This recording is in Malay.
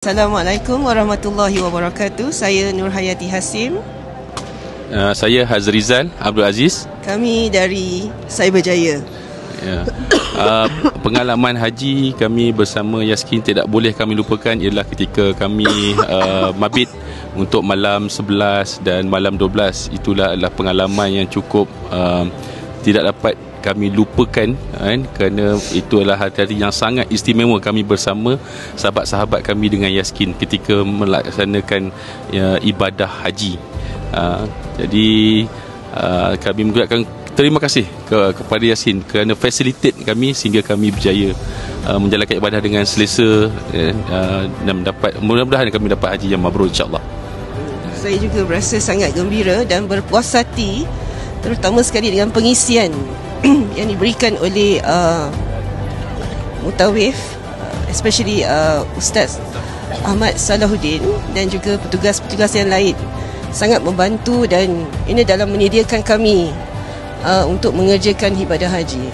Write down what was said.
Assalamualaikum warahmatullahi wabarakatuh. Saya Nurhayati Hasim. Saya Hazrizal Abdul Aziz. Kami dari Cyberjaya. Pengalaman haji kami bersama Yaskin tidak boleh kami lupakan ialah ketika kami mabit untuk malam 11 dan malam 12. Itulah adalah pengalaman yang cukup tidak dapat kami lupakan, kerana itu adalah hari yang sangat istimewa kami bersama sahabat-sahabat kami dengan Yaskin ketika melaksanakan ibadah haji. Jadi kami mengucapkan terima kasih kepada Yaskin kerana facilitate kami sehingga kami berjaya menjalankan ibadah dengan selesa, dan mudah-mudahan kami dapat haji yang mabrur, insya-Allah. Saya juga berasa sangat gembira dan berpuas hati, terutama sekali dengan pengisian yang diberikan oleh Mutawif, especially Ustaz Ahmad Salahuddin dan juga petugas-petugas yang lain. Sangat membantu dan ini dalam menyediakan kami untuk mengerjakan ibadah haji.